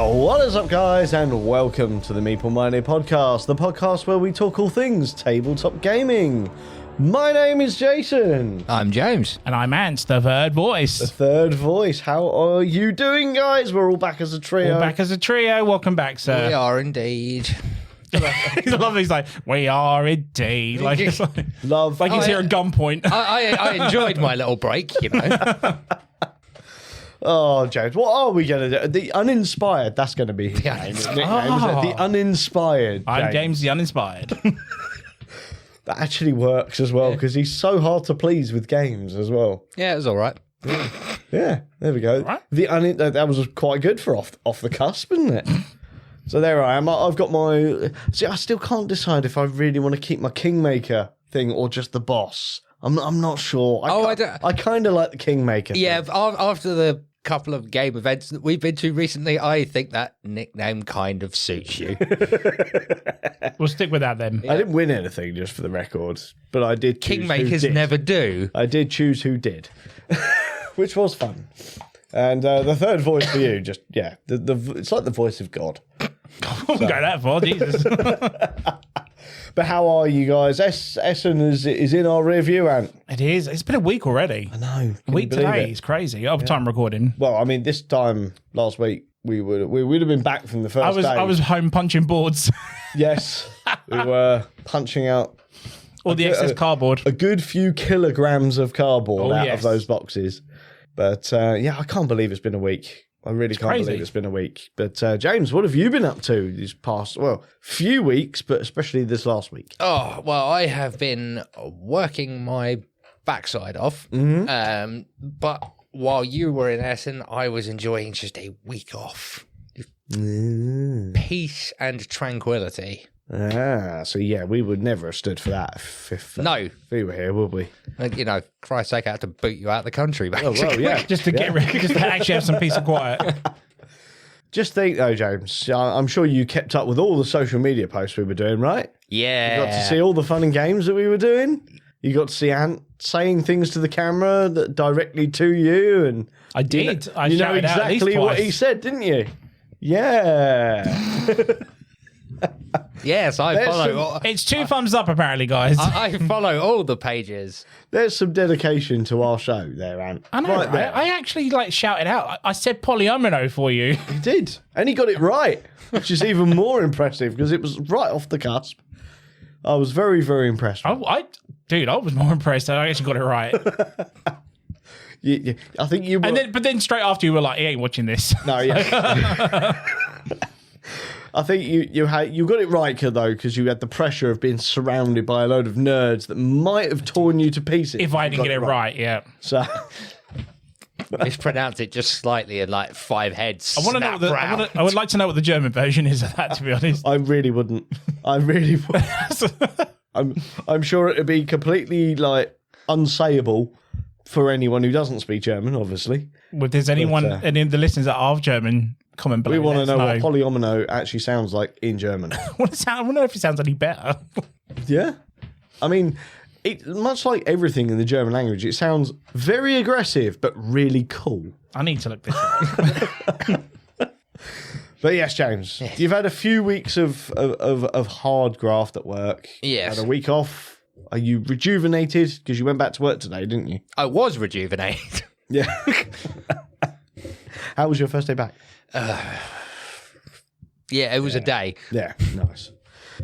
What is up, guys, and welcome to the Meeple Money Podcast, the podcast where we talk all things tabletop gaming. My name is Jason. I'm James. And I'm Ants, the third voice. The third voice. How are you doing, guys? We're all back as a trio. All back as a trio. Welcome back, sir. We are indeed. He's lovely. He's like, we are indeed. Like, it's like, Love. like he's here at gunpoint. I enjoyed my little break, you know. Oh, James, what are we going to do? The Uninspired, that's going to be his name, his nickname, isn't it? The Uninspired. I'm James the Uninspired. That actually works as well, because he's so hard to please with games as well. Yeah, it was all right. Yeah, there we go. Right. That was quite good for off the cusp, isn't it? So there I am. I've got my... See, I still can't decide if I really want to keep my Kingmaker thing or just the boss. I'm not sure. I kind of like the Kingmaker thing. Yeah, after the couple of game events that we've been to recently, I think that nickname kind of suits you. We'll stick with that then. I didn't win anything, just for the record, but I did choose Kingmakers never do. I did choose who did, which was fun. And the third voice for you, just, yeah, it's like the voice of God. I won't go that far, Jesus. But how are you guys? Essen is in our rear view, Ant. It is. It's been a week already. I know. A week today is crazy. Over time recording. Well, I mean, this time last week we would have been back from the first day. I was home punching boards. Yes, we were punching out All the excess cardboard. a good few kilograms of cardboard out of yes. those boxes. But yeah, I can't believe it's been a week. I really can't crazy. believe it's been a week. But James, what have you been up to these past, few weeks, but especially this last week? Oh, well, I have been working my backside off. But while you were in Essen, I was enjoying just a week off. Peace and tranquility. So yeah, we would never have stood for that if we were here, would we? You know, Christ's sake, I had to boot you out of the country, basically. Oh, well, yeah. Just to get rid, just to actually have some peace and quiet. Just think though, James, I'm sure you kept up with all the social media posts we were doing, right? Yeah. You got to see all the fun and games that we were doing. You got to see Ant saying things to the camera that directly to you, and I did. You know exactly what he said, didn't you? Yeah. Yes, I follow. It's 2 thumbs up, apparently, guys. I follow all the pages. There's some dedication to our show there, Ant. I know, right? There. I actually shouted out. I said polyomino for you. He did, and he got it right, which is even more impressive because it was right off the cusp. I was very, very impressed. Dude, I was more impressed. I actually got it right. I think you. But then straight after you were like, "He ain't watching this." No, yeah. I think you got it right though, because you had the pressure of being surrounded by a load of nerds that might have torn you to pieces if I didn't get it right. Yeah. So mispronounce it just slightly and like 5 heads. I want to know. I would like to know what the German version is of that. To be honest, I really wouldn't. I'm sure it'd be completely unsayable for anyone who doesn't speak German, obviously. Well, if there's anyone, any of the listeners that are German, comment below. We want to know what polyomino actually sounds like in German. I want to know if it sounds any better. Yeah. I mean, much like everything in the German language, it sounds very aggressive, but really cool. I need to look this up. But yes, James, you've had a few weeks of hard graft at work. Yes. Had a week off. Are you rejuvenated? Because you went back to work today, didn't you? I was rejuvenated. Yeah. How was your first day back? Yeah, it was a day. Yeah, nice.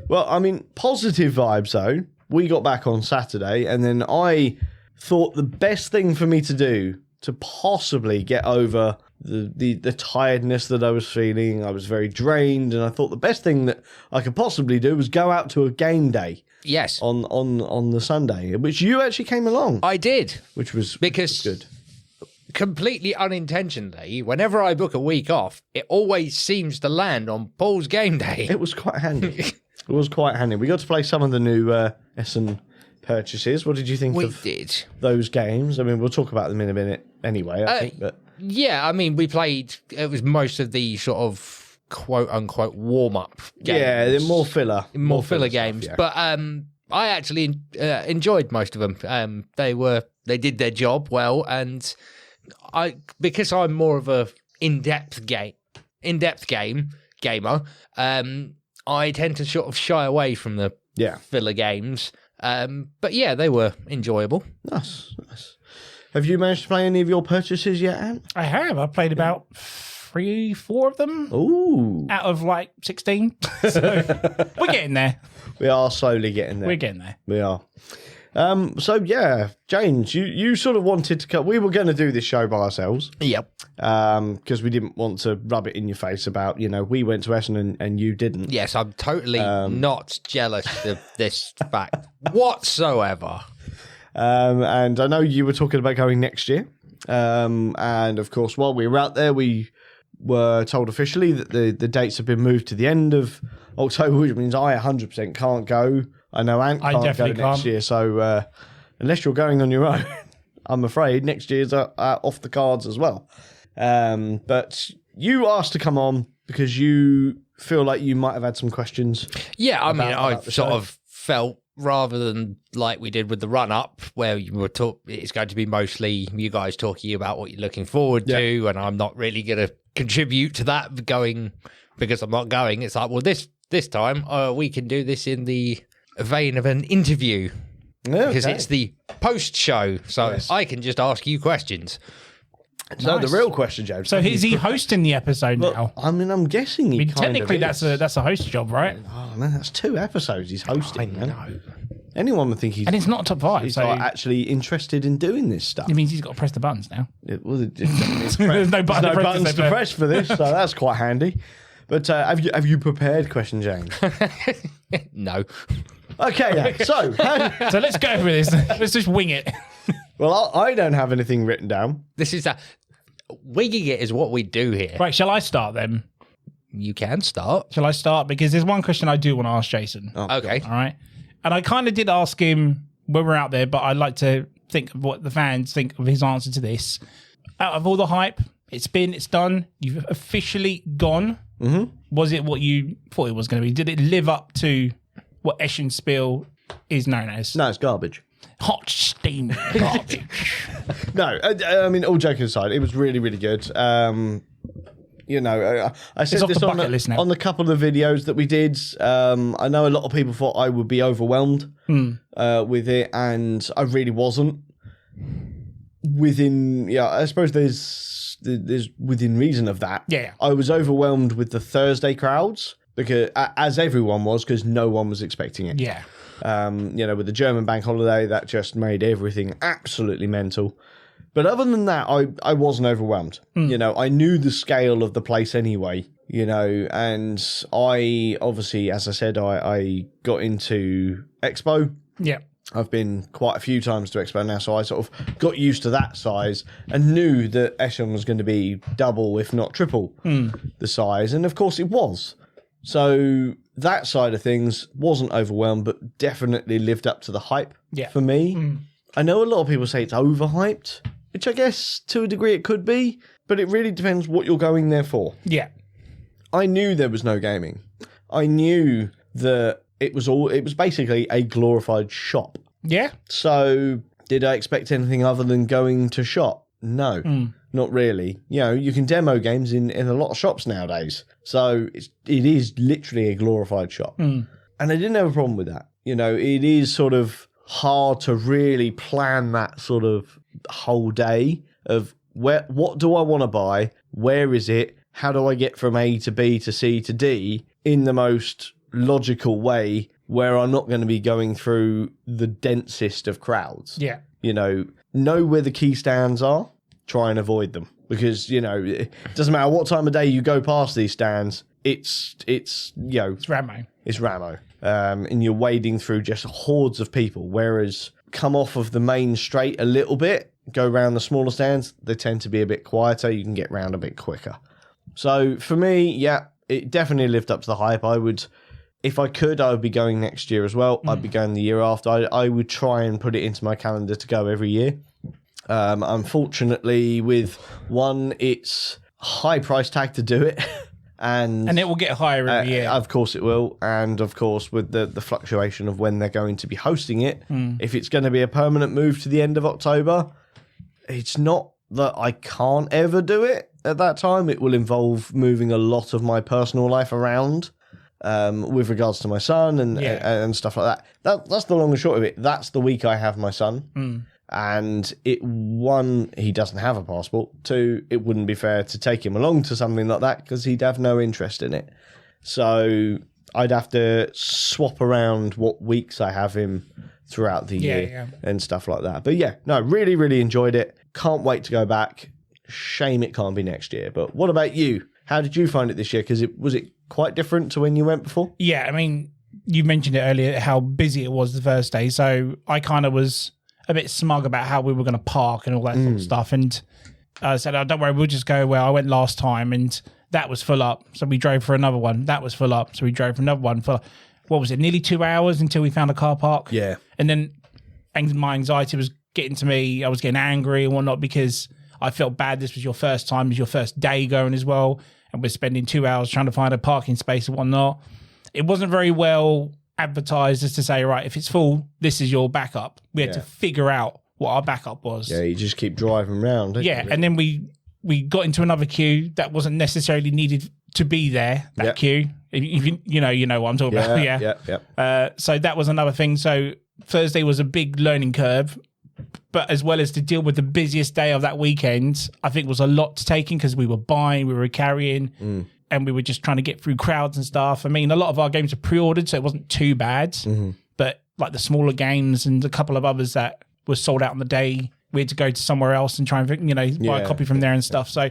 Well, I mean, positive vibes though. We got back on Saturday, and then I thought the best thing for me to do to possibly get over the tiredness that I was feeling. I was very drained, and I thought the best thing that I could possibly do was go out to a game day. Yes. On the Sunday, which you actually came along. I did. Which was good. Completely unintentionally, whenever I book a week off, it always seems to land on Paul's game day. It was quite handy. It was quite handy. We got to play some of the new Essen purchases. What did you think of those games? I mean, we'll talk about them in a minute anyway, I think. But yeah, I mean, we played, it was most of the sort of quote-unquote warm-up games. Yeah, they're more filler. More filler games. Stuff, yeah. But I actually enjoyed most of them. They did their job well, and because I'm more of a in-depth in-depth gamer, I tend to sort of shy away from the filler games. But yeah, they were enjoyable. Nice. Have you managed to play any of your purchases yet, Ant? I have. I played about 3-4 of them. Ooh. Out of like 16. So we're getting there. We are slowly getting there. We're getting there. We are. So yeah, James, you sort of wanted to we were going to do this show by ourselves. Yep. Because we didn't want to rub it in your face about, we went to Essen and you didn't. Yes, I'm totally not jealous of this fact whatsoever. And I know you were talking about going next year. And of course, while we were out there, we were told officially that the dates have been moved to the end of October, which means I 100% can't go. I know Ant can't go next year. So unless you're going on your own, I'm afraid next year's off the cards as well. But you asked to come on because you feel like you might have had some questions. Yeah, I mean, I sort of felt, rather than like we did with the run-up, where you were it's going to be mostly you guys talking about what you're looking forward to, and I'm not really going to contribute to that because I'm not going. It's like, well, this time we can do this in the vein of an interview because it's the post-show, so I can just ask you questions. So the real question, James. So is he hosting the episode now? I mean, I'm guessing he technically kind of that's a host job, right? Oh man, that's 2 episodes he's hosting. I know. Anyone would think and it's not top 5. He's so like actually interested in doing this stuff. It means he's got to press the buttons now. There's no buttons to press for this, so that's quite handy. But have you prepared question, James? No. Okay, so let's go for this. Let's just wing it. Well, I don't have anything written down. This is winging it is what we do here. Right, shall I start then? You can start. Shall I start? Because there's one question I do want to ask Jason. Oh, okay. God. All right. And I kind of did ask him when we're out there, but I'd like to think of what the fans think of his answer to this. Out of all the hype, it's done. You've officially gone. Mm-hmm. Was it what you thought it was going to be? Did it live up to what Essen Spiel is known as? No, it's garbage. Hot steam garbage. No, I mean, all joking aside, it was really, really good. I said this on the couple of videos that we did. I know a lot of people thought I would be overwhelmed with it, and I really wasn't. I suppose there's within reason of that. Yeah. I was overwhelmed with the Thursday crowds, because as everyone was, because no one was expecting it. Yeah. With the German bank holiday, that just made everything absolutely mental. But other than that, I wasn't overwhelmed. I knew the scale of the place anyway, and I obviously, as I said, I got into Expo. Yeah. I've been quite a few times to Expo now, so I sort of got used to that size and knew that Essen was going to be double, if not triple, the size. And of course it was. So that side of things wasn't overwhelmed, but definitely lived up to the hype for me. I know a lot of people say it's overhyped, which I guess to a degree it could be, but it really depends what you're going there for. Yeah. I knew there was no gaming. I knew that it was basically a glorified shop. Yeah. So did I expect anything other than going to shop? No. Not really. You can demo games in a lot of shops nowadays. So it is literally a glorified shop. And I didn't have a problem with that. It is sort of hard to really plan that sort of whole day of what do I want to buy? Where is it? How do I get from A to B to C to D in the most logical way where I'm not going to be going through the densest of crowds? Yeah. Know where the key stands are. Try and avoid them, because it doesn't matter what time of day you go past these stands. It's Ramo. It's Ramo, and you're wading through just hordes of people. Whereas come off of the main straight a little bit, go around the smaller stands. They tend to be a bit quieter. You can get round a bit quicker. So for me, it definitely lived up to the hype. I would, if I could, I would be going next year as well. I'd be going the year after. I would try and put it into my calendar to go every year. Unfortunately, with one, it's a high price tag to do it. And it will get higher every year. Of course it will. And of course, with the fluctuation of when they're going to be hosting it, if it's going to be a permanent move to the end of October, it's not that I can't ever do it at that time. It will involve moving a lot of my personal life around with regards to my son and stuff like that. That's the long and short of it. That's the week I have my son. And one, he doesn't have a passport. Two, it wouldn't be fair to take him along to something like that because he'd have no interest in it. So I'd have to swap around what weeks I have him throughout the year and stuff like that. But yeah, no, really, really enjoyed it. Can't wait to go back. Shame it can't be next year. But what about you? How did you find it this year? Because was it quite different to when you went before? Yeah, I mean, you mentioned it earlier how busy it was the first day. So I kind of was a bit smug about how we were going to park and all that sort of stuff. And I said, oh, don't worry, we'll just go where I went last time. And that was full up. So we drove for another one. That was full up. So we drove for another one. For, what was it, nearly 2 hours until we found a car park? Yeah. And then my anxiety was getting to me. I was getting angry and whatnot because I felt bad. This was your first time. It was your first day going as well. And we're spending 2 hours trying to find a parking space and whatnot. It wasn't very well advertised as to say, right, if it's full, this is your backup. We had to figure out what our backup was. Yeah, you just keep driving around. Yeah, and then we got into another queue that wasn't necessarily needed to be there, that queue. You know what I'm talking about. Yeah. So that was another thing. So Thursday was a big learning curve, but as well as to deal with the busiest day of that weekend, I think was a lot to take in because we were buying, we were carrying, and we were just trying to get through crowds and stuff. I mean, a lot of our games are pre-ordered, so it wasn't too bad. But like the smaller games and a couple of others that were sold out on the day, we had to go to somewhere else and try and, buy a copy from there and stuff. So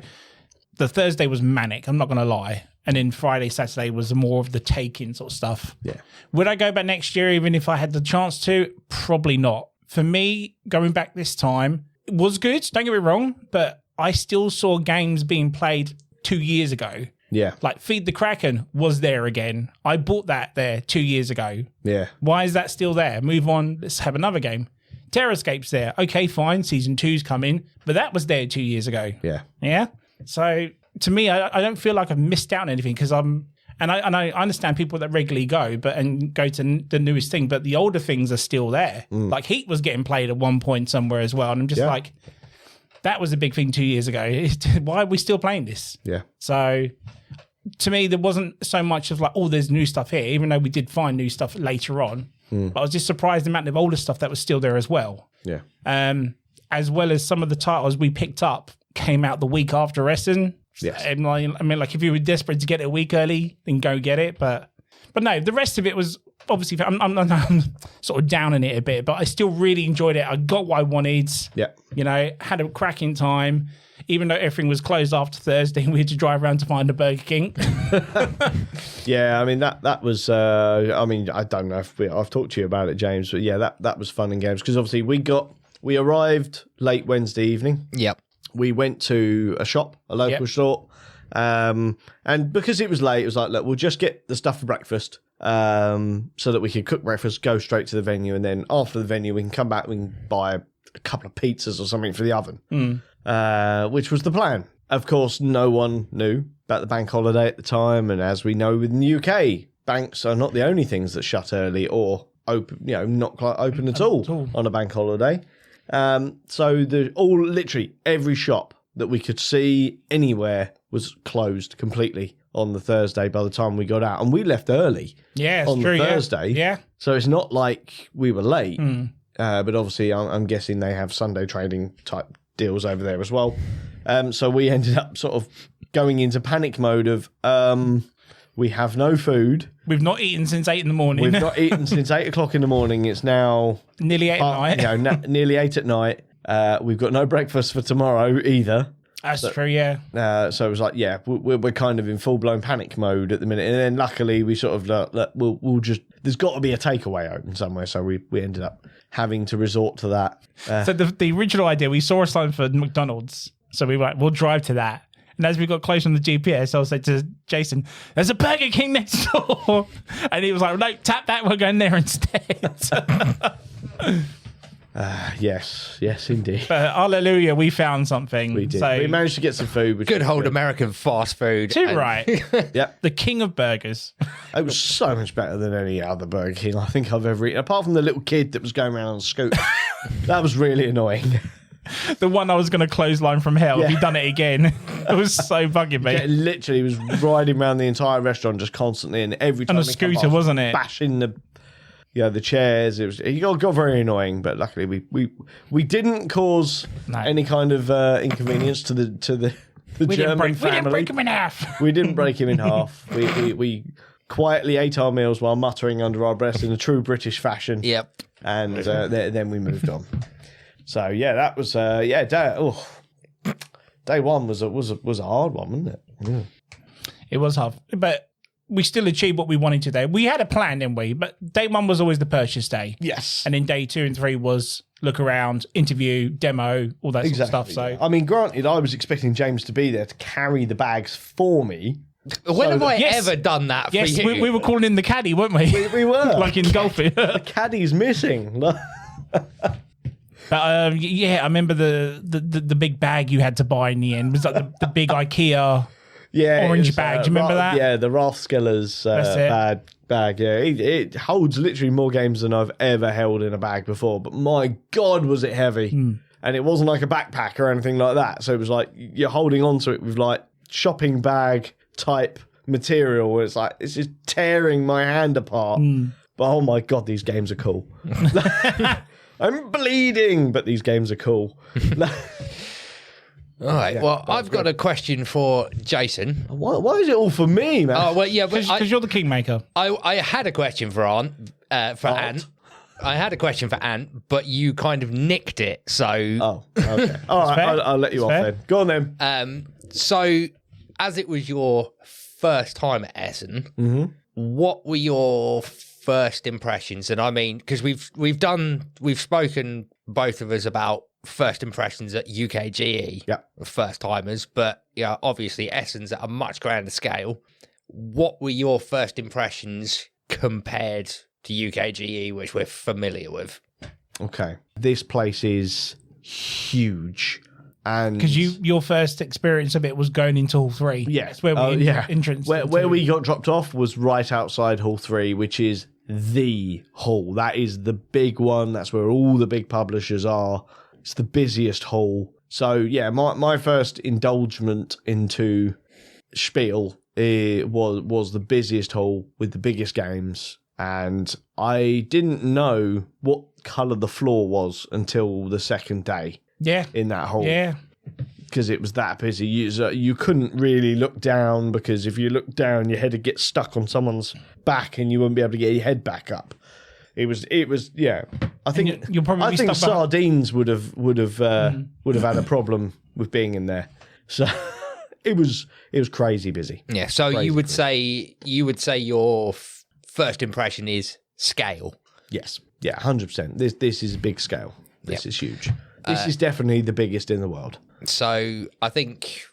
the Thursday was manic, I'm not going to lie. And then Friday, Saturday was more of the take-in sort of stuff. Yeah. Would I go back next year even if I had the chance to? Probably not. For me, going back this time, it was good, don't get me wrong, but I still saw games being played 2 years ago. Yeah. Like Feed the Kraken was there again. I bought that there 2 years ago. Yeah. Why is that still there? Move on, let's have another game. Terrascape's there. Okay, fine, season 2's coming, but that was there 2 years ago. Yeah. Yeah? So to me, I don't feel like I've missed out on anything because I understand people that regularly go and go to the newest thing, but the older things are still there. Like Heat was getting played at one point somewhere as well, and I'm just like, that was a big thing 2 years ago. Why are we still playing this? Yeah. So to me, there wasn't so much of like, oh, there's new stuff here, even though we did find new stuff later on. But I was just surprised the amount of older stuff that was still there as well. Yeah. As well as some of the titles we picked up came out the week after Essen. Yes. And like if you were desperate to get it a week early, then go get it. But no, the rest of it was obviously, I'm sort of down in it a bit, but I still really enjoyed it. I got what I wanted. Yeah. Had a cracking time. Even though everything was closed after Thursday, we had to drive around to find a Burger King. Yeah, I mean, that was, I don't know if I've talked to you about it, James, but yeah, that was fun and games because obviously we arrived late Wednesday evening. Yep. We went to a shop, a local shop, and because it was late, it was like, look, we'll just get the stuff for breakfast so that we can cook breakfast, go straight to the venue, and then after the venue, we can come back, we can buy a couple of pizzas or something for the oven, which was the plan. Of course, no one knew about the bank holiday at the time, and as we know in the UK, banks are not the only things that shut early or open, not quite open at all on a bank holiday. So literally every shop that we could see anywhere was closed completely on the Thursday by the time we got out. And we left early on the Thursday. Yeah. So it's not like we were late. But obviously I'm guessing they have Sunday trading type deals over there as well. So we ended up sort of going into panic mode of we have no food. We've not eaten since 8 in the morning. We've not eaten since 8 o'clock in the morning. It's now nearly 8 at night. Nearly 8 at night. We've got no breakfast for tomorrow either. That's true, yeah. So it was like, we're kind of in full blown panic mode at the minute. And then luckily we sort of we'll just, there's got to be a takeaway open somewhere. So we ended up having to resort to that. So the original idea, we saw a sign for McDonald's. So we were like, we'll drive to that. And as we got close on the GPS, I was like to Jason, there's a Burger King next door. And he was like, no, tap that, we're going there instead. Yes, indeed. But hallelujah, we found something. We did. So, We managed to get some food. Good old American fast food. too right. Yep. The king of burgers. It was so much better than any other Burger King I think I've ever eaten, apart from the little kid that was going around on a scooter. That was really annoying. The one I was going to clothesline from hell. Have you done it again? It was so bugging me. Yeah, literally, he was riding around the entire restaurant just constantly, and every time On a he come scooter, past, wasn't it? bashing the chairs. It got very annoying, but luckily we didn't cause any kind of inconvenience to the German family. We didn't break him in half. We didn't break him in half. We quietly ate our meals while muttering under our breath in a true British fashion. Yep. And then we moved on. So yeah, that was day one was a hard one, wasn't it? Yeah. It was hard, but we still achieved what we wanted today. We had a plan, didn't we? But day one was always the purchase day. Yes. And then day 2 and 3 was look around, interview, demo, all that sort of stuff. So I mean, granted, I was expecting James to be there to carry the bags for me. When have I ever done that for you? Yes, we were calling in the caddy, weren't we? We were. Like in golfing. The caddy's missing. But I remember the big bag you had to buy in the end. It was like the big IKEA orange bag. Do you remember that? Yeah, the Rothskellers bag. Yeah, it holds literally more games than I've ever held in a bag before. But my God, was it heavy. And it wasn't like a backpack or anything like that. So it was like you're holding onto it with like shopping bag type material where it's like, it's just tearing my hand apart. But oh my God, these games are cool. I'm bleeding, but these games are cool. All right. Well, I've got a question for Jason. Why is it all for me, man? Oh, well, yeah, Because you're the kingmaker. I had a question for Ant. I had a question for Ant, but you kind of nicked it. So, okay. All right, I'll let you off then. Go on then. So, as it was your first time at Essen, what were your first impressions? And I mean, because we've spoken both of us about first impressions at UKGE, first timers, but yeah, obviously Essen's at a much grander scale. What were your first impressions compared to UKGE, which we're familiar with? Okay, this place is huge, and because your first experience of it was going into Hall 3. Yeah, that's where entrance. Where we got dropped off was right outside Hall 3, which is the hall. That is the big one. That's where all the big publishers are. It's the busiest hall. So yeah, my first indulgement into Spiel was the busiest hall with the biggest games, and I didn't know what colour the floor was until the second day. Yeah, in that hall. Yeah, because it was that busy. You couldn't really look down, because if you looked down, your head would get stuck on someone's back, and you wouldn't be able to get your head back up. It was yeah. I think you'll probably I think sardines would have had a problem with being in there. So it was crazy busy. Yeah. So crazy you would say your first impression is scale. Yes. Yeah. 100%. This is big scale. This is huge. This is definitely the biggest in the world. So I think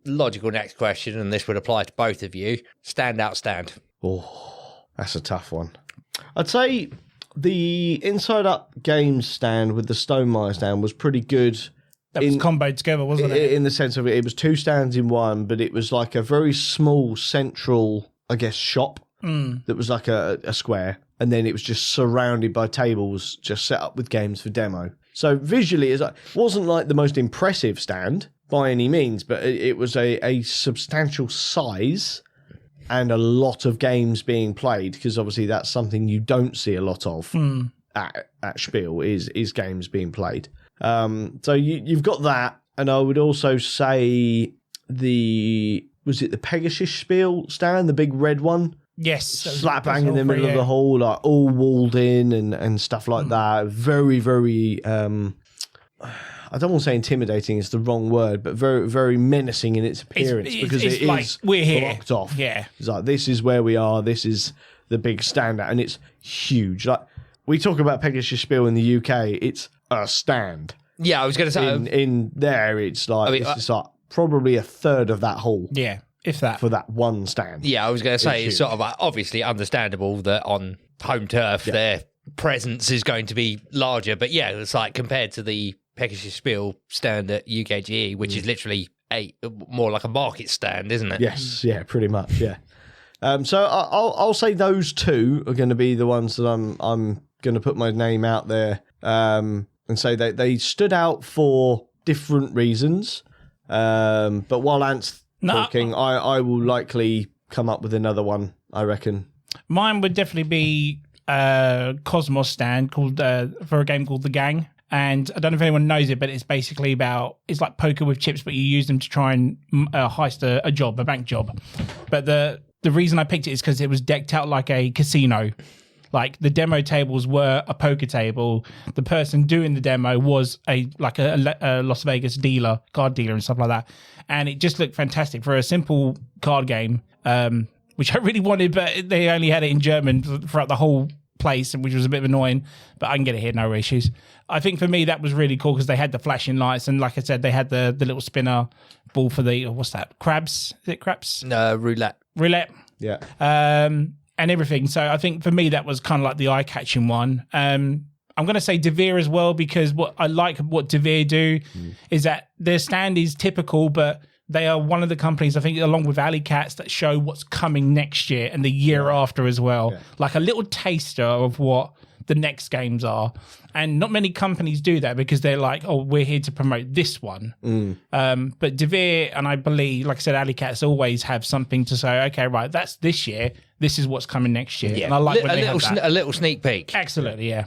logical next question, and this would apply to both of you: standout stand. Oh, that's a tough one. I'd say the Inside Up Games stand with the Stonemaier stand was pretty good. That was comboed together, wasn't it? In the sense of it was two stands in one, but it was like a very small central, I guess, shop that was like a square, and then it was just surrounded by tables just set up with games for demo. So visually, it wasn't like the most impressive stand by any means, but it was a substantial size and a lot of games being played, because obviously that's something you don't see a lot of at Spiel is games being played. So you've got that, and I would also say was it the Pegasus Spiel stand, the big red one? Yes. Slap bang in the middle of the hall, like all walled in and stuff like that. Very, very, I don't want to say intimidating is the wrong word, but very, very menacing in its appearance, because it like, is we're here. blocked off. Yeah. It's like, this is where we are. This is the big standout, and it's huge. Like, we talk about Pegasus Spiel in the UK, it's a stand. Yeah, I was going to say. In there, it's like, it's like probably a third of that hall. Yeah. If that. For that one stand. Yeah, I was going to say, it's sort of obviously understandable that on home turf, their presence is going to be larger. But yeah, it's like compared to the Pegasus Spiel stand at UKGE, which is literally more like a market stand, isn't it? Yes, yeah, pretty much, yeah. So I'll say those two are going to be the ones that I'm going to put my name out there. And so they stood out for different reasons. But while Ant's talking, I will likely come up with another one, I reckon. Mine would definitely be Cosmos stand called for a game called The Gang. And I don't know if anyone knows it, but it's basically it's like poker with chips, but you use them to try and heist a bank job. But the reason I picked it is because it was decked out like a casino. Like the demo tables were a poker table. The person doing the demo was a Las Vegas card dealer and stuff like that. And it just looked fantastic for a simple card game, which I really wanted, but they only had it in German throughout the whole place, which was a bit annoying, but I can get it here, no issues. I think for me that was really cool because they had the flashing lights, and like I said, they had the little spinner ball for the what's that? Crabs? Is it crabs? No, roulette. Yeah. And everything. So I think for me that was kind of like the eye-catching one. I'm going to say Devere as well, because what Devere do is that their stand is typical, but they are one of the companies, I think, along with Alley Cats, that show what's coming next year and the year after as well. Yeah. Like a little taster of what the next games are. And not many companies do that because they're like, oh, we're here to promote this one. But Devere, and I believe, like I said, Alley Cats always have something to say, okay, right, that's this year. This is what's coming next year. Yeah. And I like when they have that. A little sneak peek. Absolutely, yeah.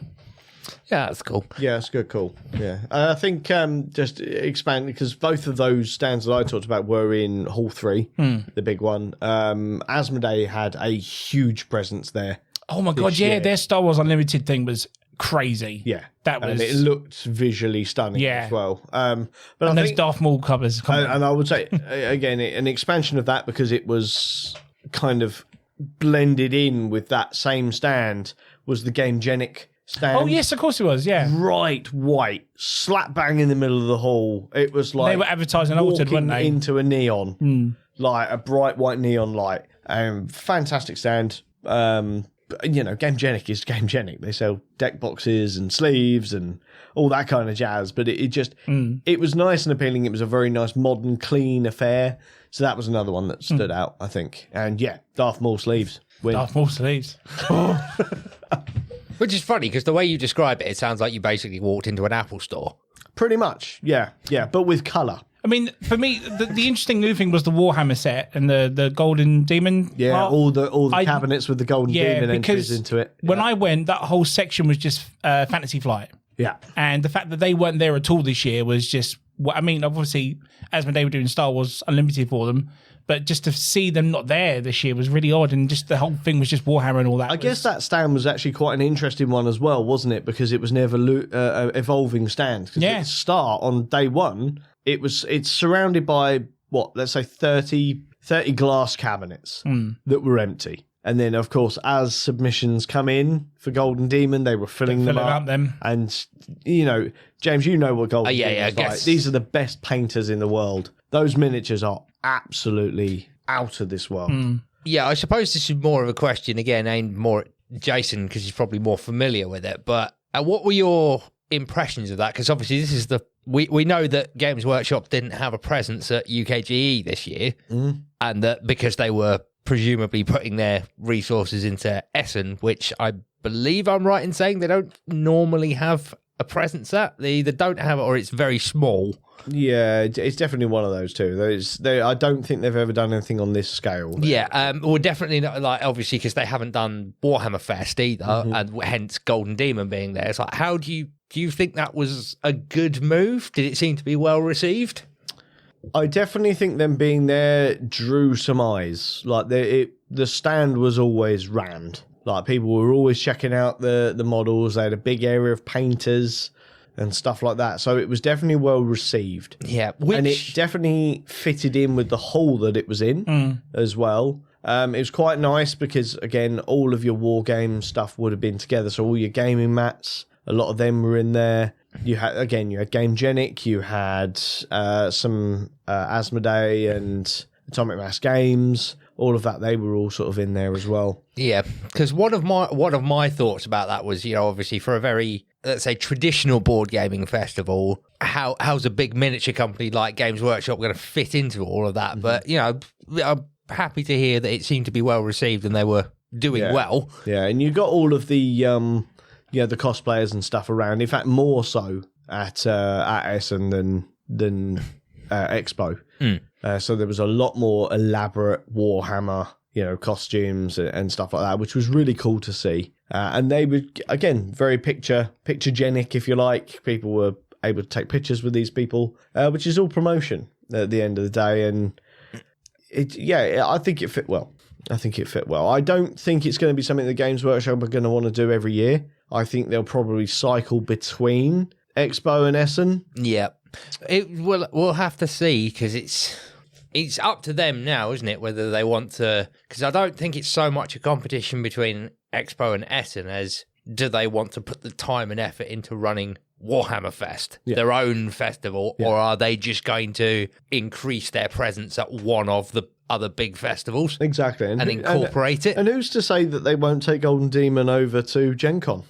Yeah, that's cool. Yeah, it's good, cool. Yeah. I think just expand, because both of those stands that I talked about were in Hall 3, the big one. Asmodee had a huge presence there. Oh my God, yeah, their Star Wars Unlimited thing was crazy. Yeah. That was... And it looked visually stunning as well. But and those Darth Maul covers. And I would say, again, an expansion of that, because it was kind of blended in with that same stand, was the Game Genic stand. Oh, yes, of course it was, yeah. Bright white, slap bang in the middle of the hall. It was like... They were advertising Altered, weren't they? Into a neon. Like a bright white neon light. Fantastic stand. Game Genic is Game Genic. They sell deck boxes and sleeves and all that kind of jazz. But it was nice and appealing. It was a very nice, modern, clean affair. So that was another one that stood out, I think. And yeah, Darth Maul sleeves. Darth Maul sleeves. Which is funny because the way you describe it, it sounds like you basically walked into an Apple store. Pretty much, yeah, but with colour. I mean, for me, the interesting new thing was the Warhammer set and the Golden Demon. Yeah, part. all the cabinets with the Golden Demon entries into it. When I went, that whole section was just Fantasy Flight. Yeah. And the fact that they weren't there at all this year was just... I mean, obviously, Asmodee were doing Star Wars Unlimited for them, but just to see them not there this year was really odd, and just the whole thing was just Warhammer and all that. I guess that stand was actually quite an interesting one as well, wasn't it? Because it was never evolving stand. Yeah. At the start, on day one, it's surrounded by, let's say 30 glass cabinets that were empty. And then, of course, as submissions come in for Golden Demon, they were filling them up. And, James, you know what Golden Demon is like. These are the best painters in the world. Those miniatures are absolutely out of this world. Yeah, I suppose this is more of a question, again, aimed more at Jason, because he's probably more familiar with it. But what were your impressions of that? Because obviously this is we know that Games Workshop didn't have a presence at UKGE this year, and that because they were presumably putting their resources into Essen, which I believe I'm right in saying they don't normally have a presence at. They either don't have it or it's very small. Yeah, it's definitely one of those two. I don't think they've ever done anything on this scale. Yeah, well, definitely not, obviously, because they haven't done Warhammer Fest either, and hence Golden Demon being there. It's like, how do you think that was a good move? Did it seem to be well received? I definitely think them being there drew some eyes. Like the stand was always rammed. Like people were always checking out the models. They had a big area of painters and stuff like that. So it was definitely well received. Yeah, and it definitely fitted in with the hall that it was in as well. It was quite nice because again, all of your war game stuff would have been together. So all your gaming mats, a lot of them were in there. You had Game Genic, you had some Asmodee and Atomic Mass Games, all of that. They were all sort of in there as well. Yeah, because one of my thoughts about that was, obviously for a very, let's say, traditional board gaming festival, how's a big miniature company like Games Workshop going to fit into all of that? But I'm happy to hear that it seemed to be well received and they were doing well. Yeah, and you got all of the the cosplayers and stuff around. In fact, more so at Essen than Expo. So there was a lot more elaborate Warhammer, costumes and stuff like that, which was really cool to see. And they were, again, very pictogenic, if you like. People were able to take pictures with these people, which is all promotion at the end of the day. And I think it fit well. I don't think it's going to be something the Games Workshop are going to want to do every year. I think they'll probably cycle between Expo and Essen. Yeah. We'll have to see, because it's up to them now, isn't it, whether they want to... Because I don't think it's so much a competition between Expo and Essen as do they want to put the time and effort into running Warhammer Fest, their own festival, or are they just going to increase their presence at one of the other big festivals? Exactly. And incorporate it. And who's to say that they won't take Golden Demon over to Gen Con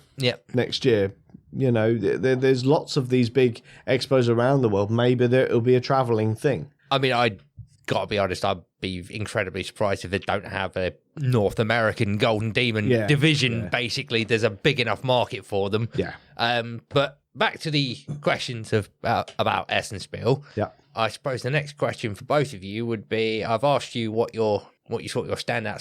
next year? There's lots of these big expos around the world. Maybe it'll be a travelling thing. I mean, I got to be honest, I'd be incredibly surprised if they don't have a North American Golden Demon division. Yeah. Basically, there's a big enough market for them. Yeah. But back to the questions about Essen Spiel. Yeah. I suppose the next question for both of you would be: I've asked you what you thought your standout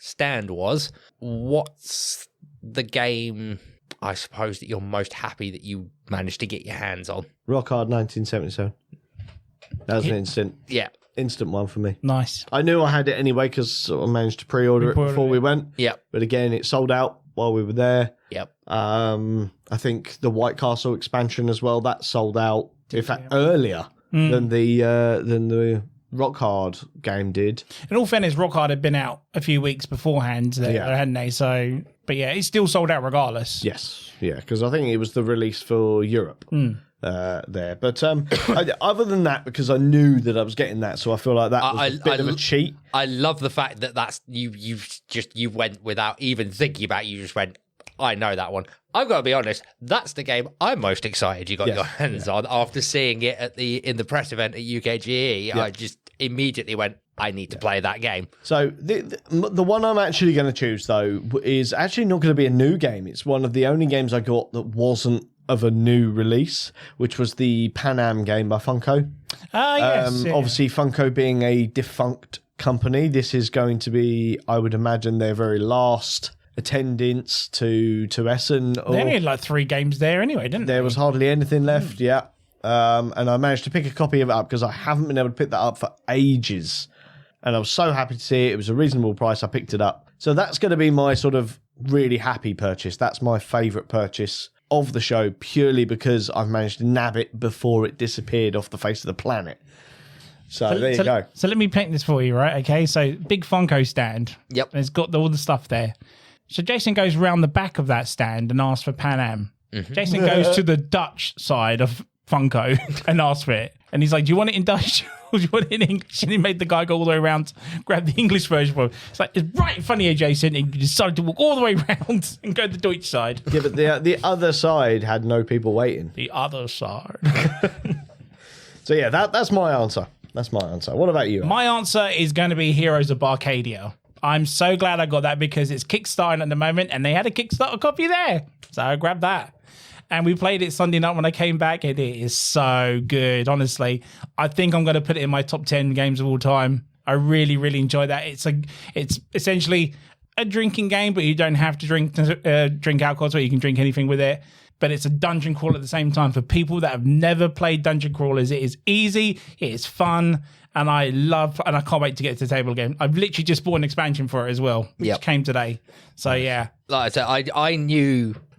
stand was. What's the game, I suppose, that you're most happy that you managed to get your hands on? Rock Hard 1977. That was an instant one for me. Nice. I knew I had it anyway because I managed to pre-order it before we went. Yeah. But again, it sold out while we were there. Yep. I think the White Castle expansion as well, that sold out, in fact, earlier than the Rock Hard game did. In all fairness, Rock Hard had been out a few weeks beforehand, hadn't they? So, but yeah, it still sold out regardless. Yes, yeah, because I think it was the release for Europe there. But other than that, because I knew that I was getting that, so I feel like that was a bit of a cheat. I love the fact that that's you went without even thinking about it. You just went, I know that one. I've got to be honest, that's the game I'm most excited you got your hands on after seeing it in the press event at UKGE. Yeah. I just immediately went, I need to play that game. So the one I'm actually going to choose, though, is actually not going to be a new game. It's one of the only games I got that wasn't of a new release, which was the Pan Am game by Funko. Yes. Obviously, Funko being a defunct company, this is going to be, I would imagine, their very last attendance to Essen. They only had like 3 games there anyway, didn't they? There was hardly anything left, yeah. And I managed to pick a copy of it up because I haven't been able to pick that up for ages. And I was so happy to see it. It was a reasonable price. I picked it up. So that's going to be my sort of really happy purchase. That's my favourite purchase of the show, purely because I've managed to nab it before it disappeared off the face of the planet. So there you go. So let me paint this for you, right? Okay, so big Funko stand. Yep. And it's got all the stuff there. So Jason goes round the back of that stand and asks for Pan Am. Mm-hmm. Jason goes to the Dutch side of Funko and asks for it. And he's like, do you want it in Dutch or do you want it in English? And he made the guy go all the way around, grab the English version for him. It's like, it's right in front of you, Jason. And he decided to walk all the way around and go to the Deutsch side. Yeah, but the other side had no people waiting. The other side. So yeah, that's my answer. That's my answer. What about you? My answer is going to be Heroes of Arcadia. I'm so glad I got that because it's Kickstarting at the moment and they had a Kickstarter copy there. So I grabbed that. And we played it Sunday night when I came back and it is so good, honestly. I think I'm going to put it in my top 10 games of all time. I really, really enjoy that. It's essentially a drinking game, but you don't have to drink alcohol, so you can drink anything with it. But it's a dungeon crawl at the same time. For people that have never played dungeon crawlers, it is easy, it is fun, and I can't wait to get to the table again. I've literally just bought an expansion for it as well, which came today. So yeah. Like I said,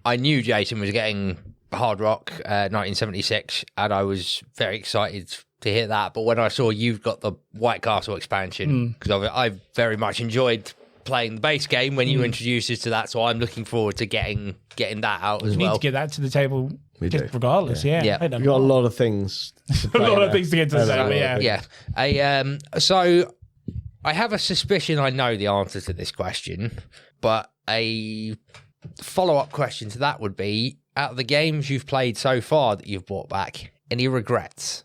I knew Jason was getting Hard Rock 1976, and I was very excited to hear that. But when I saw you've got the White Castle expansion, because I very much enjoyed playing the base game when you introduced us to that, so I'm looking forward to getting that out as well. We need to get that to the table regardless, yeah. We've got a lot of things. A lot of things to get to the table, yeah. So I have a suspicion I know the answer to this question, but a follow-up question to that would be, out of the games you've played so far that you've brought back, any regrets?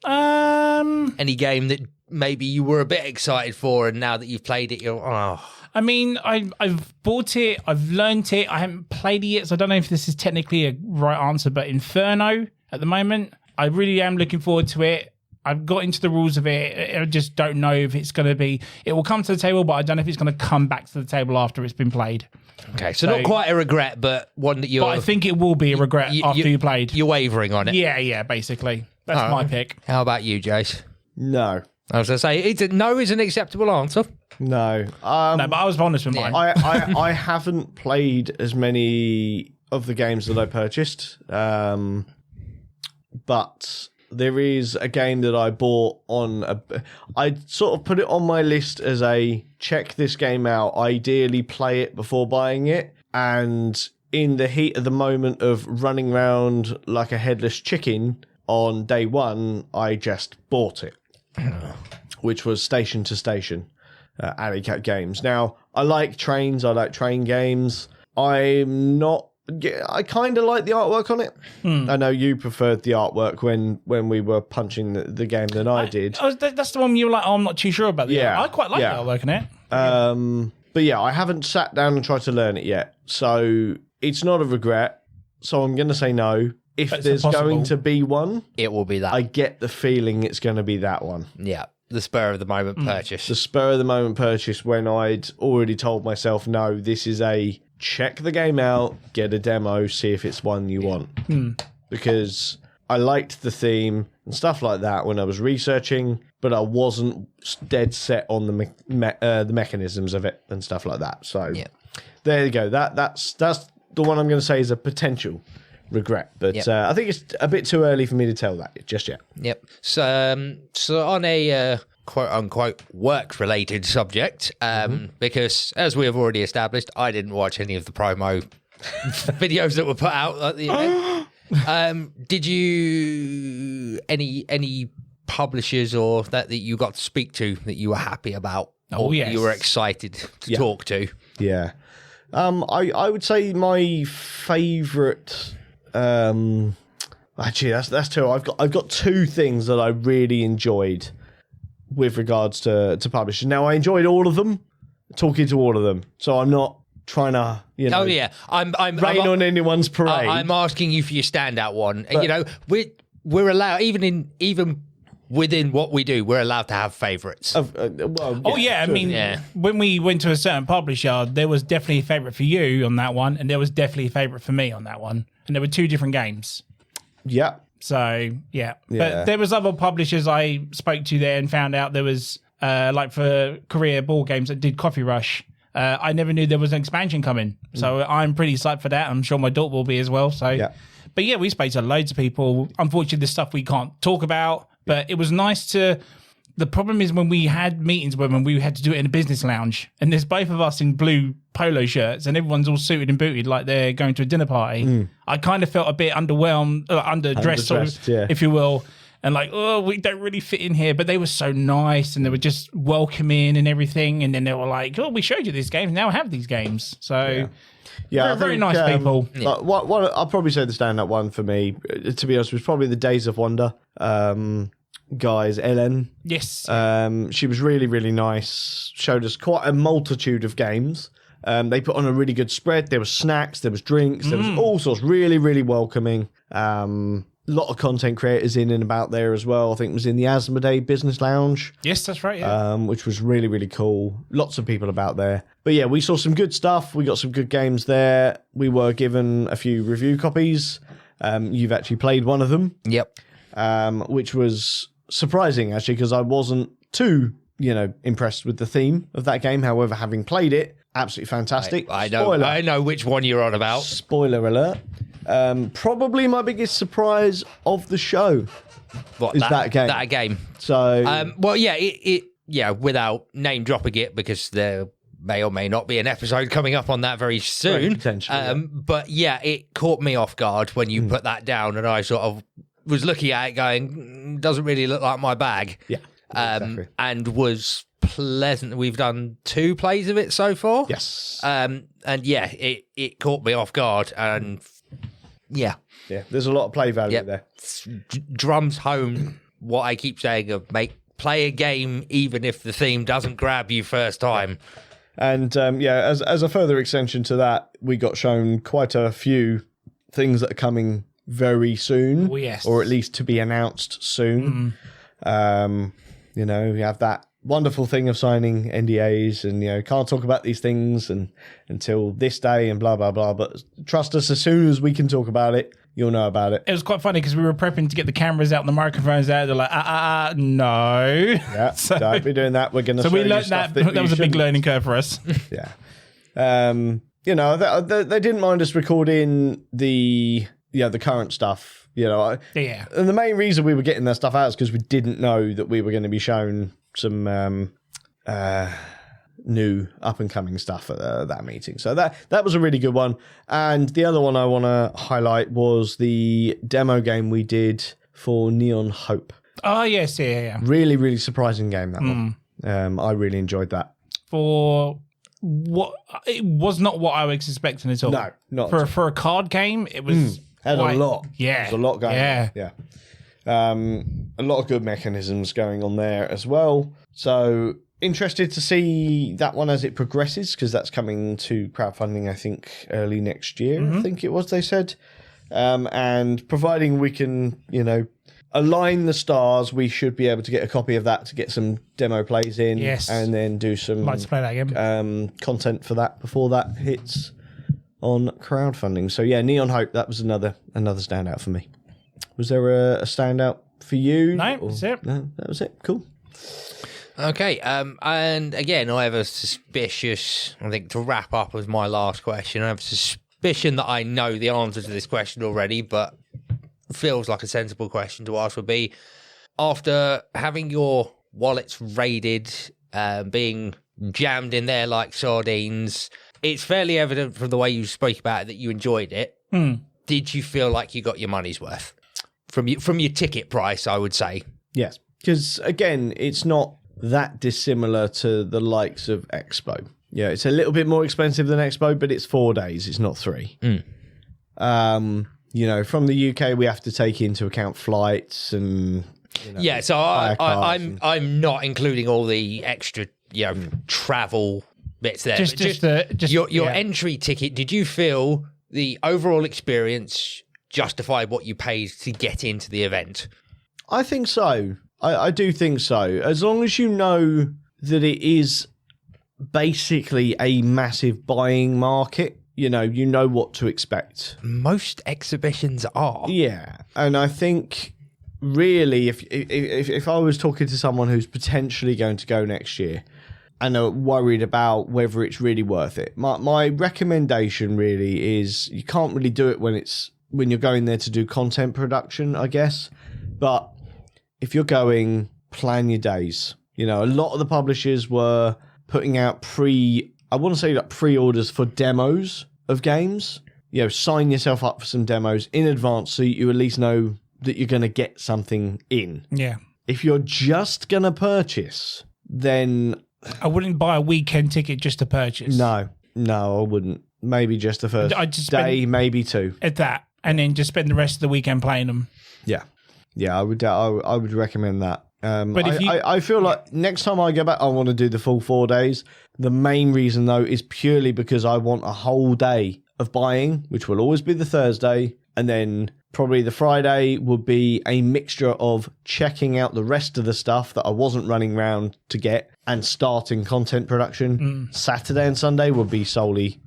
Any game that maybe you were a bit excited for, and now that you've played it, you're I mean, I've bought it, I've learnt it, I haven't played it yet, so I don't know if this is technically a right answer, but Inferno at the moment, I really am looking forward to it. I've got into the rules of it. I just don't know if it's going to be... It will come to the table, but I don't know if it's going to come back to the table after it's been played. Okay, so not quite a regret, but one that you're... But I think it will be a regret after you played. You're wavering on it. Yeah, basically. That's my pick. How about you, Jace? No. I was going to say, no is an acceptable answer. No. No, but I was honest with mine. I haven't played as many of the games that I purchased, but there is a game that I bought I sort of put it on my list as a check this game out, ideally play it before buying it, and in the heat of the moment of running around like a headless chicken on day one, I just bought it, which was Station to Station. Alley Cat Games. Now, I like trains. I like train games. I kind of like the artwork on it. I know you preferred the artwork when we were punching the game than I did. That's the one you were like, I'm not too sure about the artwork. I quite like the artwork on it. But yeah, I haven't sat down and tried to learn it yet. So it's not a regret. So I'm going to say no. If there's going to be one, it will be that. I get the feeling it's going to be that one. Yeah. The spur of the moment purchase. The spur of the moment purchase when I'd already told myself, no, this is a check the game out, get a demo, see if it's one you want. Because I liked the theme and stuff like that when I was researching, but I wasn't dead set on the mechanisms of it and stuff like that. So there you go. That's the one I'm going to say is a potential regret, but I think it's a bit too early for me to tell that just yet. Yep. So on a quote unquote work related subject, because as we have already established, I didn't watch any of the promo videos that were put out at the event. Did you any publishers or that you got to speak to that you were happy about? Or yes. You were excited to talk to? Yeah. I would say my favourite. Actually, that's two. I've got two things that I really enjoyed with regards to publishing. Now, I enjoyed all of them, talking to all of them. So I'm not trying to, I'm rain on anyone's parade. I'm asking you for your standout one. But, we're allowed even within what we do, we're allowed to have favourites. When we went to a certain publisher, there was definitely a favourite for you on that one, and there was definitely a favourite for me on that one. And there were two different games. Yeah. So, But there was other publishers I spoke to there and found out there was, like for Korea board games that did Coffee Rush. I never knew there was an expansion coming. So I'm pretty psyched for that. I'm sure my daughter will be as well. So, But we spoke to loads of people. Unfortunately, there's stuff we can't talk about. But it was nice to... The problem is when we had meetings when we had to do it in a business lounge, and there's both of us in blue polo shirts, and everyone's all suited and booted like they're going to a dinner party. I kind of felt a bit underwhelmed, underdressed, if you will, and like, we don't really fit in here. But they were so nice, and they were just welcoming and everything. And then they were like, we showed you these games, now I have these games. So... Yeah, very nice people. Like, what I'll probably say the standout one for me, to be honest, was probably the Days of Wonder guys, Ellen. Yes. She was really, really nice. Showed us quite a multitude of games. They put on a really good spread. There was snacks, there was drinks, there was all sorts. Really, really welcoming. A lot of content creators in and about there as well. I think it was in the Asmodee Business Lounge. Yes, that's right. Yeah. Which was really, really cool. Lots of people about there. But yeah, we saw some good stuff. We got some good games there. We were given a few review copies. You've actually played one of them. Yep. Which was surprising, actually, because I wasn't too, impressed with the theme of that game. However, having played it, absolutely fantastic. I know which one you're on about. Spoiler alert. Probably my biggest surprise of the show is that game. That game. So, without name dropping it, because there may or may not be an episode coming up on that very soon. Potentially. But it caught me off guard when you put that down, and I sort of was looking at it going, doesn't really look like my bag. Yeah. Exactly. And was pleasant. We've done 2 plays of it so far. Yes. It caught me off guard, and yeah, there's a lot of play value there. Drums home what I keep saying of make play a game even if the theme doesn't grab you first time. And as a further extension to that, we got shown quite a few things that are coming very soon, or at least to be announced soon. We have that wonderful thing of signing NDAs and, can't talk about these things until this day and blah, blah, blah. But trust us, as soon as we can talk about it, you'll know about it. It was quite funny because we were prepping to get the cameras out and the microphones out. They're like, no. Yeah, so, don't be doing that. We're going to show we learned you stuff that was a big learning curve for us. Yeah. They didn't mind us recording the current stuff, Yeah. And the main reason we were getting that stuff out is because we didn't know that we were going to be shown some new up-and-coming stuff at that meeting. So that was a really good one. And the other one I want to highlight was the demo game we did for Neon Hope. Oh, yes, yeah. Really, really surprising game, that one. I really enjoyed that. For what it was not what I was expecting at all. No, not for a card game. It was had a lot. Yeah, there's a lot going on. Yeah. A lot of good mechanisms going on there as well. So interested to see that one as it progresses, because that's coming to crowdfunding, I think, early next year. I think it was, they said. And providing we can, align the stars, we should be able to get a copy of that to get some demo plays in. Yes. And then do some like to play that game. Content for that before that hits on crowdfunding. So yeah, Neon Hope, that was another standout for me. Was there a standout for you? No, that's it. No, that was it. Cool. Okay, and again, I have a suspicious, I think to wrap up with my last question, I have a suspicion that I know the answer to this question already, but feels like a sensible question to ask would be, after having your wallets raided, being jammed in there like sardines, it's fairly evident from the way you spoke about it that you enjoyed it. Did you feel like you got your money's worth from your ticket price, I would say? Yes, because again, it's not that dissimilar to the likes of Expo. Yeah, it's a little bit more expensive than Expo, but it's 4 days. It's not 3. From the UK, we have to take into account flights and so I'm not including all the extra travel bits there. Just your entry ticket. Did you feel the overall experience justified what you paid to get into the event? I think so. I do think so. As long as you know that it is basically a massive buying market, you know what to expect. Most exhibitions are. Yeah. And I think really if I was talking to someone who's potentially going to go next year and are worried about whether it's really worth it, my recommendation really is you can't really do it when you're going there to do content production, I guess. But if you're going, plan your days. A lot of the publishers were putting out pre-orders for demos of games. Sign yourself up for some demos in advance so you at least know that you're going to get something in. Yeah. If you're just going to purchase, then I wouldn't buy a weekend ticket just to purchase. No, I wouldn't. Maybe just the first day, maybe 2. At that, and then just spend the rest of the weekend playing them. Yeah. Yeah, I would recommend that. But I feel like next time I go back, I want to do the full 4 days. The main reason, though, is purely because I want a whole day of buying, which will always be the Thursday. And then probably the Friday would be a mixture of checking out the rest of the stuff that I wasn't running around to get and starting content production. Saturday and Sunday would be solely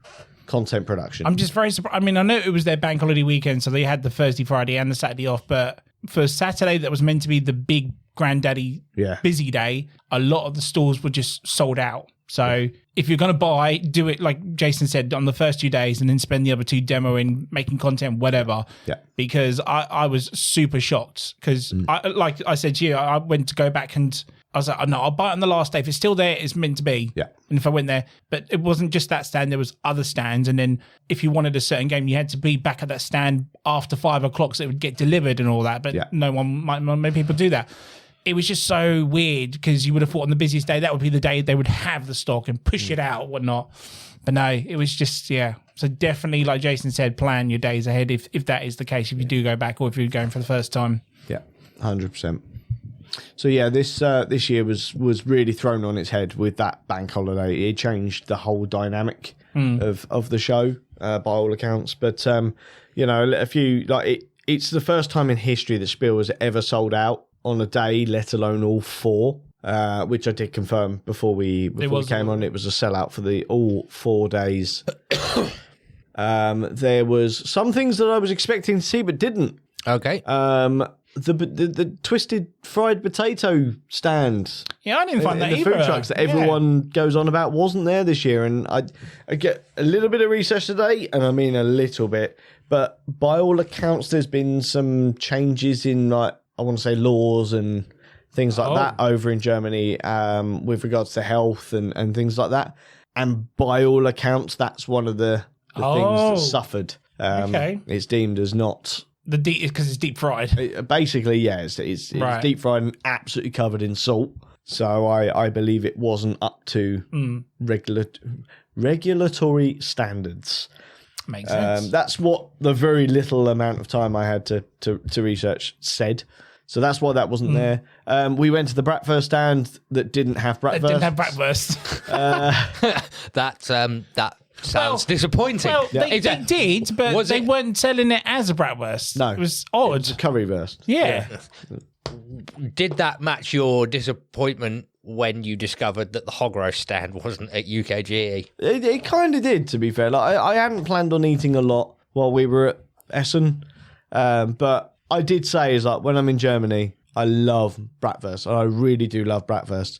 content production. I'm just very surprised. I mean, I know it was their bank holiday weekend, so they had the Thursday, Friday and the Saturday off, but for Saturday, that was meant to be the big granddaddy busy day, a lot of the stores were just sold out. So if you're going to buy, do it like Jason said on the first 2 days and then spend the other 2 demoing, making content, whatever. Yeah. Because I was super shocked because like I said to you, I went to go back and I was like, oh, no, I'll buy it on the last day. If it's still there, it's meant to be. Yeah. And if I went there, but it wasn't just that stand, there was other stands. And then if you wanted a certain game, you had to be back at that stand after 5 o'clock so it would get delivered and all that. But no one, many people do that. It was just so weird because you would have thought on the busiest day, that would be the day they would have the stock and push it out, whatnot. But no, it was just, So definitely, like Jason said, plan your days ahead if that is the case, if you do go back or if you're going for the first time. Yeah, 100%. So yeah, this year was really thrown on its head with that bank holiday. It changed the whole dynamic of the show by all accounts. But it's the first time in history that Spiel was ever sold out on a day, let alone all four. Which I did confirm before we came on. It was a sellout for all 4 days. There was some things that I was expecting to see but didn't. Okay. The twisted fried potato stand. Yeah, I didn't find that the either. food trucks that everyone goes on about wasn't there this year, and I get a little bit of research today, and I mean a little bit, but by all accounts, there's been some changes in I want to say laws and things like that over in Germany with regards to health and things like that. And by all accounts, that's one of the things that suffered. Okay. It's deemed as not... Because it's deep fried. Basically, yeah. It's right. Deep fried and absolutely covered in salt. So I believe it wasn't up to regulatory standards. Makes sense. That's what the very little amount of time I had to research said. So that's why that wasn't there. We went to the bratwurst stand that didn't have bratwurst. It didn't have bratwurst. That sounds disappointing. Well, they did, but they weren't selling it as a bratwurst. No. It was odd. It was a currywurst. Yeah. Did that match your disappointment when you discovered that the hog roast stand wasn't at UKGE? It kind of did, to be fair. Like I hadn't planned on eating a lot while we were at Essen, but I did say is like when I'm in Germany, I love bratwurst. I really do love bratwurst.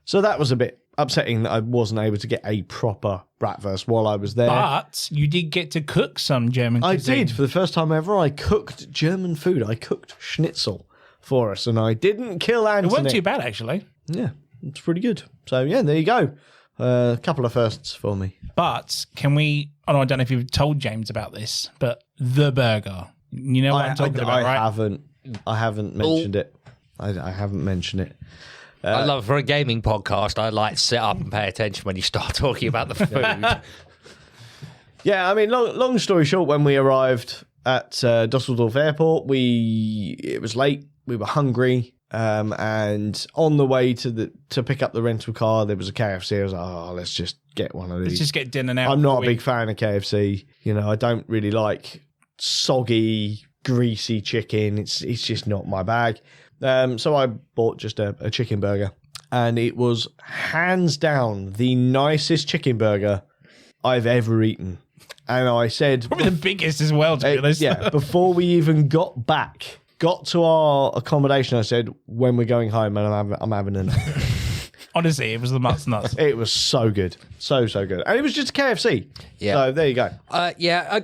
So that was a bit upsetting that I wasn't able to get a proper bratwurst while I was there. But you did get to cook some German cuisine. I did. For the first time ever, I cooked German food. I cooked schnitzel for us, and I didn't kill Anthony. It wasn't too bad, actually. Yeah, it's pretty good. So, yeah, there you go. A couple of firsts for me. But can we... Oh, no, I don't know if you've told James about this, but the burger... You know what I'm talking about, right? I haven't mentioned it. I haven't mentioned it. I love for a gaming podcast. I like to sit up and pay attention when you start talking about the food. Yeah, I mean, long story short, when we arrived at Dusseldorf Airport, it was late. We were hungry, and on the way to pick up the rental car, there was a KFC. I was like, oh, let's just get one of these. Let's just get dinner now. I'm not a big fan of KFC. You know, I don't really like soggy, greasy chicken. It's just not my bag. So I bought just a chicken burger, and it was hands down the nicest chicken burger I've ever eaten. And I said, probably the biggest as well, to be honest. Yeah, before we even got to our accommodation, I said, when we're going home, and I'm having enough. Honestly, it was the nuts. It was so good. So good. And it was just a KFC. Yeah. So there you go.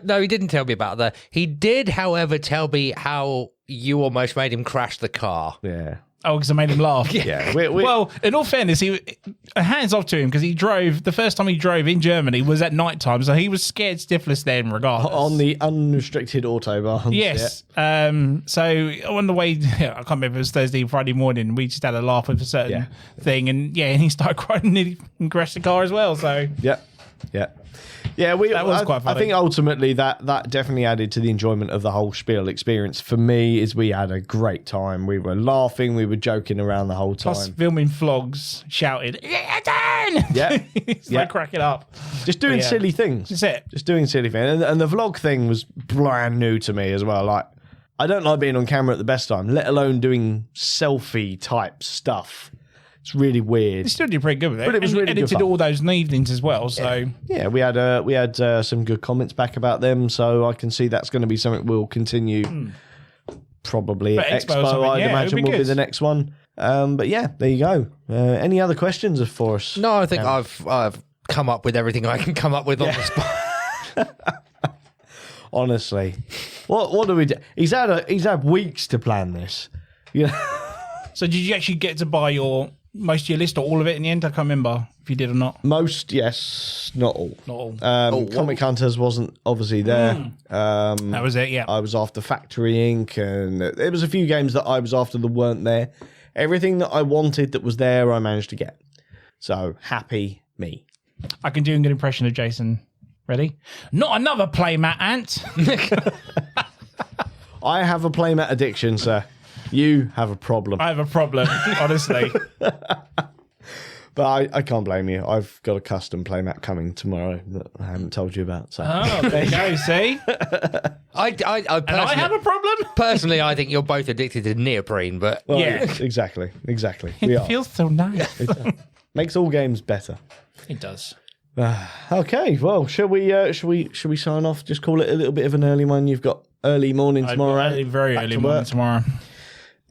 No, he didn't tell me about that. He did, however, tell me how you almost made him crash the car. Yeah. Oh, because I made him laugh. Yeah. Well, in all fairness, hands off to him because the first time he drove in Germany was at night time, so he was scared stiffless then regardless. On the unrestricted Autobahn. Yes. Yeah. So on the way, I can't remember if it was Thursday or Friday morning, we just had a laugh with a certain thing, and he started crying and nearly crashed the car as well. So yeah. Yeah, that was quite funny. I think ultimately that definitely added to the enjoyment of the whole Spiel experience. For me, is we had a great time. We were laughing, we were joking around the whole time. Plus filming vlogs, shouted, "Yeah, Dan!" Yeah, like cracking up. Just doing silly things. That's it. Just doing silly things. And the vlog thing was brand new to me as well. Like, I don't like being on camera at the best time, let alone doing selfie type stuff. It's really weird. He still did pretty good with it. But it was really edited good fun. all those in the evenings as well. So yeah, we had some good comments back about them. So I can see that's going to be something we'll continue. Probably at Expo, I'd imagine will be the next one. But yeah, there you go. Any other questions for us? No, I think I've come up with everything I can come up with on the spot. Honestly, what do we do? He's had weeks to plan this. Yeah. So did you actually get to buy most of your list or all of it in the end? I can't remember if you did or not. Most, yes, not all. Not all. Comic Hunters wasn't obviously there. That was it, yeah. I was after Factory Inc. and there was a few games that I was after that weren't there. Everything that I wanted that was there, I managed to get. So, happy me. I can do a good impression of Jason. Ready? Not another playmat, Ant. I have a playmat addiction, sir. You have a problem. I have a problem, honestly. But I can't blame you. I've got a custom playmat coming tomorrow that I haven't told you about. So. Oh, there you go, see? I And I have a problem? personally, I think you're both addicted to neoprene, but Well, Yeah. exactly. We It are. feels so nice. Makes all games better. It does. Okay, well, shall we sign off? Just call it a little bit of an early one. You've got early morning tomorrow. Very Back early to morning work. tomorrow.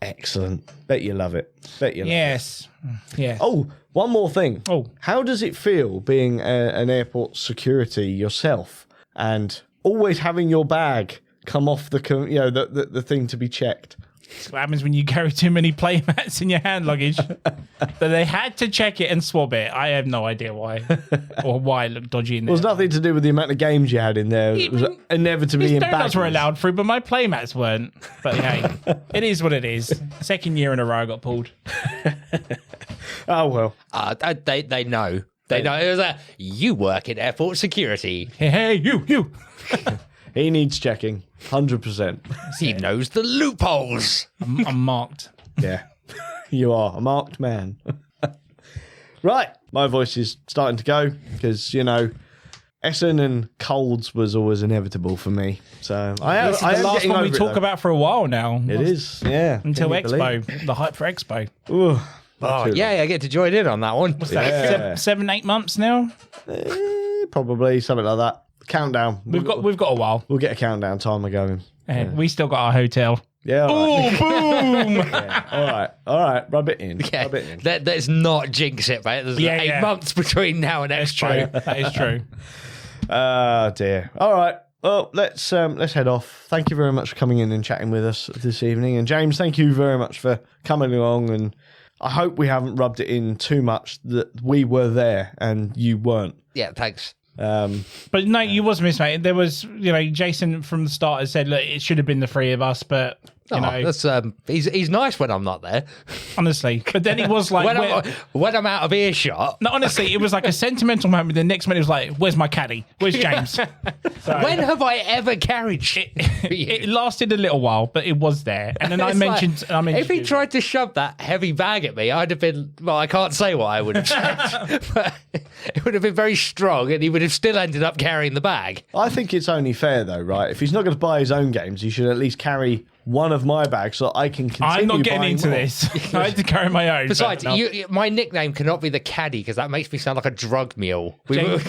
Excellent. Bet you love it. Yes. Yes. Oh, one more thing. Oh. How does it feel being an airport security yourself and always having your bag come off the thing to be checked? That's what happens when you carry too many playmats in your hand luggage. That they had to check it and swab it. I have no idea why. Or why it looked dodgy in there. It was nothing to do with the amount of games you had in there. It was inevitably These in donuts bags. were allowed through, but my playmats weren't. But hey, it is what it is. Second year in a row I got pulled. Oh, well. they know. They know. It was you work in airport security. Hey, you. He needs checking. 100%. He knows the loopholes. I'm marked. Yeah. You are a marked man. Right. My voice is starting to go because, Essen and colds was always inevitable for me. So I am This is the last getting one we over it, talk though. about for a while now. It is, yeah. Until Can you believe? Expo. The hype for Expo. Ooh, Oh, too yeah, I get to join in on that one. What's that? Yeah. 7-8 months now? probably something like that. Countdown. We've got a while. We'll get a countdown timer going. We still got our hotel. Yeah. All right. Oh, boom! Yeah, all right. Rub it in. Yeah, Rub it in. let's not jinx it, mate. There's Yeah, 8 yeah. months between now and That's Expo. true. That is true. Oh dear. All right. Well, let's head off. Thank you very much for coming in and chatting with us this evening. And James, thank you very much for coming along. And I hope we haven't rubbed it in too much that we were there and you weren't. Yeah, thanks. But no, you was missed, mate. There was, Jason from the start has said, look, it should have been the three of us, but That's he's nice when I'm not there. honestly. But then he was like, when I'm out of earshot. no, honestly, it was like a sentimental moment. The next minute it was like, where's my caddy? Where's James? So, When have I ever carried shit? it lasted a little while, but it was there. And then I It's mentioned, like, if he tried to shove that heavy bag at me, I'd have been, well, I can't say what I would have said, but it would have been very strong and he would have still ended up carrying the bag. I think it's only fair though, right? If he's not going to buy his own games, he should at least carry one of my bags so I can continue. I'm not getting buying into more. this. I had to carry my own. Besides, but no. my nickname cannot be the caddy because that makes me sound like a drug mule.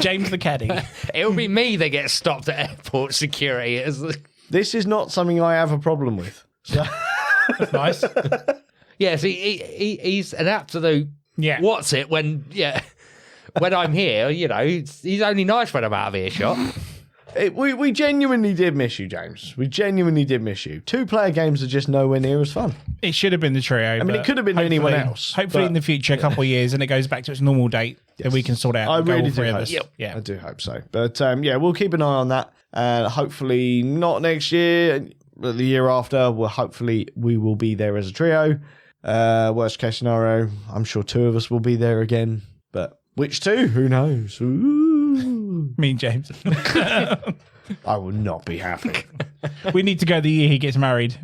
James the caddy. It will be me that gets stopped at airport security. This is not something I have a problem with. So, That's nice. Yeah, see, he's an absolute Yeah. what's it when I'm here, he's only nice when I'm out of earshot. we genuinely did miss you, James. We genuinely did miss you. 2-player games are just nowhere near as fun. It should have been the trio. I mean, it could have been anyone else. Hopefully, but- in the future, a couple of years, and it goes back to its normal date, then we can sort it out. I and go really all do three of hope us. so. Yeah. I do hope so. But we'll keep an eye on that. Hopefully not next year, but the year after. We will be there as a trio. Worst case scenario, I'm sure 2 of us will be there again. But which 2? Who knows? Ooh. Me and James. I will not be happy. We need to go the year he gets married.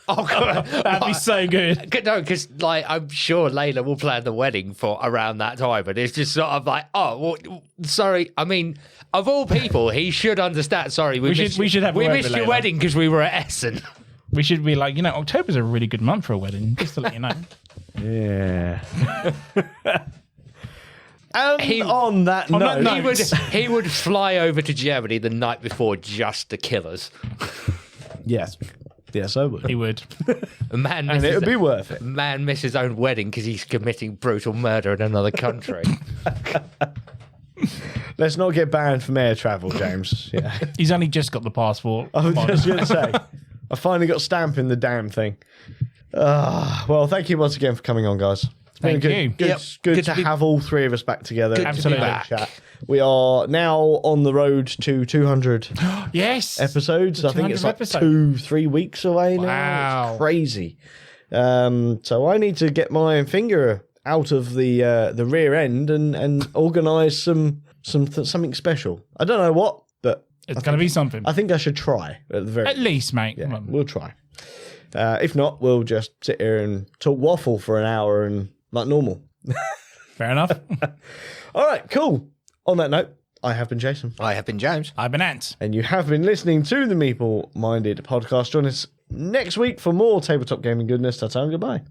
Oh, God. That'd be so good. No, because I'm sure Layla will plan the wedding for around that time, but it's just sort of like, oh, well, sorry. I mean, of all people, he should understand. Sorry, we should have a we word missed with your Layla. wedding because we were at Essen. We should be like, October's a really good month for a wedding, just to let you know. Yeah. And on that note, He would fly over to Germany the night before just to kill us. yes, I would. He would. A man And it would be worth it. Man miss his own wedding because he's committing brutal murder in another country. Let's not get banned from air travel, James. Yeah. He's only just got the passport. I was Come on. just going to say, I finally got stamping the damn thing. Well, thank you once again for coming on, guys. It's been Thank you. good, Yep. good Good to to be- have all 3 of us back together. Good to be Absolutely. back. Chat. We are now on the road to 200 Yes. episodes. I think it's 200 like episodes. 2-3 weeks away now. Wow. It's crazy. So I need to get my finger out of the rear end and organise something special. I don't know what, but It's going to be something. I think I should try at the very At least, mate. Yeah, Come on. we'll try. If not, we'll just sit here and talk waffle for an hour and like normal. Fair enough. All right, cool. On that note, I have been Jason. I have been James. I've been Ant. And you have been listening to the Meeple Minded podcast. Join us next week for more tabletop gaming goodness. Ta-ta and goodbye.